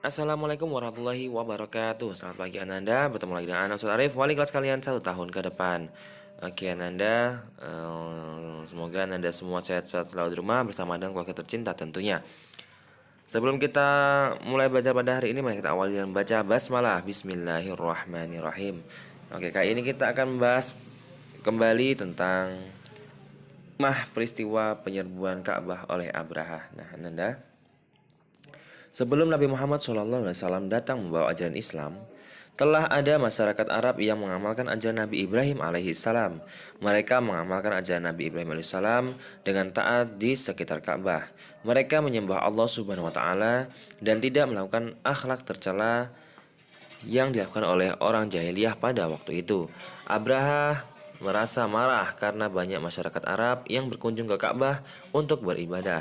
Assalamualaikum warahmatullahi wabarakatuh. Selamat pagi Ananda, bertemu lagi dengan Ana Ustaz Arif, wali kelas kalian 1 tahun ke depan. Oke Ananda, semoga Ananda semua sehat-sehat selalu di rumah bersama dengan keluarga tercinta tentunya. Sebelum kita mulai baca pada hari ini, mari kita awali dengan baca basmalah. Bismillahirrahmanirrahim. Oke, kali ini kita akan membahas kembali tentang peristiwa penyerbuan Ka'bah oleh Abraha. Nah Ananda, sebelum Nabi Muhammad SAW datang membawa ajaran Islam, telah ada masyarakat Arab yang mengamalkan ajaran Nabi Ibrahim alaihissalam. Mereka mengamalkan ajaran Nabi Ibrahim alaihissalam dengan taat di sekitar Ka'bah. Mereka menyembah Allah Subhanahu wa taala dan tidak melakukan akhlak tercela yang dilakukan oleh orang jahiliyah pada waktu itu. Abraha merasa marah karena banyak masyarakat Arab yang berkunjung ke Ka'bah untuk beribadah.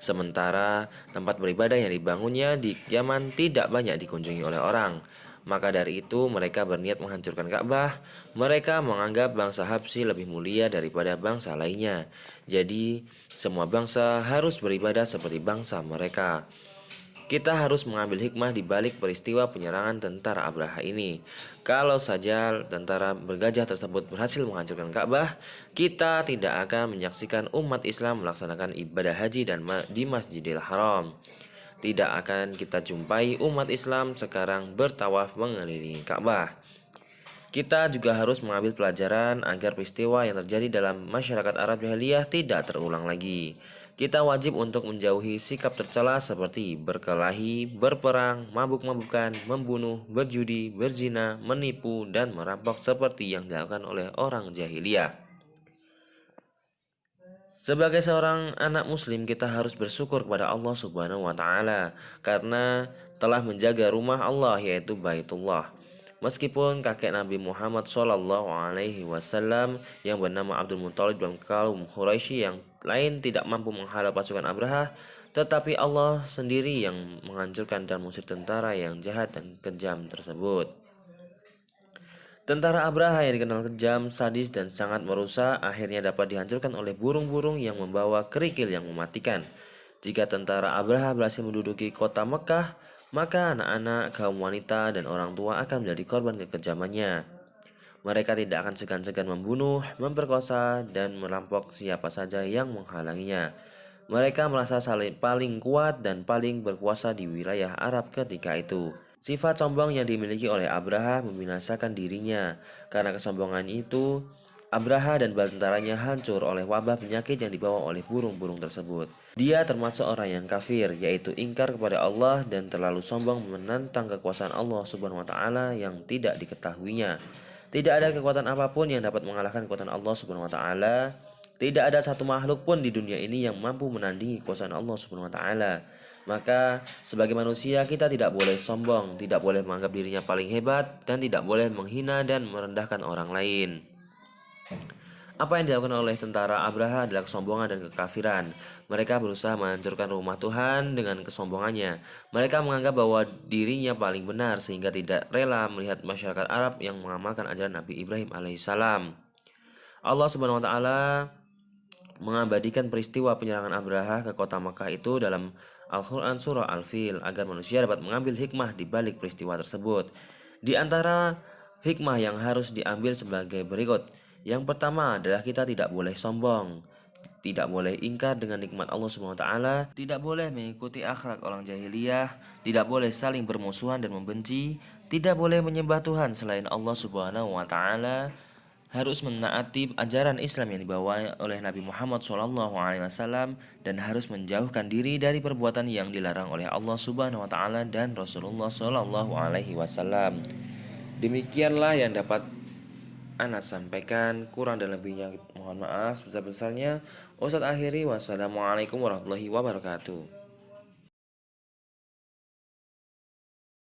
Sementara tempat beribadah yang dibangunnya di Yaman tidak banyak dikunjungi oleh orang. Maka dari itu mereka berniat menghancurkan Ka'bah. Mereka menganggap bangsa Habsyi lebih mulia daripada bangsa lainnya. Jadi semua bangsa harus beribadah seperti bangsa mereka. Kita harus mengambil hikmah di balik peristiwa penyerangan tentara Abraha ini. Kalau saja tentara bergajah tersebut berhasil menghancurkan Ka'bah, kita tidak akan menyaksikan umat Islam melaksanakan ibadah haji dan di Masjidil Haram. Tidak akan kita jumpai umat Islam sekarang bertawaf mengelilingi Ka'bah. Kita juga harus mengambil pelajaran agar peristiwa yang terjadi dalam masyarakat Arab jahiliyah tidak terulang lagi. Kita wajib untuk menjauhi sikap tercela seperti berkelahi, berperang, mabuk-mabukan, membunuh, berjudi, berzina, menipu, dan merampok seperti yang dilakukan oleh orang jahiliyah. Sebagai seorang anak muslim, kita harus bersyukur kepada Allah Subhanahu wa taala karena telah menjaga rumah Allah yaitu Baitullah. Meskipun kakek Nabi Muhammad SAW yang bernama Abdul Muthalib dan kaum Quraisy yang lain tidak mampu menghalau pasukan Abraha, tetapi Allah sendiri yang menghancurkan dan mengusir tentara yang jahat dan kejam tersebut. Tentara Abraha yang dikenal kejam, sadis, dan sangat merusak akhirnya dapat dihancurkan oleh burung-burung yang membawa kerikil yang mematikan. Jika tentara Abraha berhasil menduduki kota Mekah, maka anak-anak, kaum wanita, dan orang tua akan menjadi korban kekejamannya. Mereka tidak akan segan-segan membunuh, memperkosa, dan merampok siapa saja yang menghalanginya. Mereka merasa paling kuat dan paling berkuasa di wilayah Arab ketika itu. Sifat sombong yang dimiliki oleh Abraha membinasakan dirinya. Karena kesombongan itu, Abraha dan bala tentaranya hancur oleh wabah penyakit yang dibawa oleh burung-burung tersebut. Dia termasuk orang yang kafir, yaitu ingkar kepada Allah dan terlalu sombong menentang kekuasaan Allah Subhanahu wa taala yang tidak diketahuinya. Tidak ada kekuatan apapun yang dapat mengalahkan kekuatan Allah Subhanahu wa taala. Tidak ada satu makhluk pun di dunia ini yang mampu menandingi kekuasaan Allah Subhanahu wa taala. Maka sebagai manusia kita tidak boleh sombong, tidak boleh menganggap dirinya paling hebat, dan tidak boleh menghina dan merendahkan orang lain. Apa yang dilakukan oleh tentara Abraha adalah kesombongan dan kekafiran. Mereka berusaha menghancurkan rumah Tuhan dengan kesombongannya. Mereka menganggap bahwa dirinya paling benar sehingga tidak rela melihat masyarakat Arab yang mengamalkan ajaran Nabi Ibrahim alaihissalam. Allah Subhanahu wa taala mengabadikan peristiwa penyerangan Abraha ke kota Makkah itu dalam Al-Quran Surah Al-Fil agar manusia dapat mengambil hikmah di balik peristiwa tersebut. Di antara hikmah yang harus diambil sebagai berikut. Yang pertama adalah kita tidak boleh sombong, tidak boleh ingkar dengan nikmat Allah Subhanahu wa taala, tidak boleh mengikuti akhlak orang jahiliyah, tidak boleh saling bermusuhan dan membenci, tidak boleh menyembah Tuhan selain Allah Subhanahu wa taala, harus menaati ajaran Islam yang dibawa oleh Nabi Muhammad SAW dan harus menjauhkan diri dari perbuatan yang dilarang oleh Allah Subhanahu wa taala dan Rasulullah SAW. Demikianlah yang dapat Ana sampaikan, kurang dan lebihnya mohon maaf sebesar-besarnya. Ustadz akhiri, wassalamualaikum warahmatullahi wabarakatuh.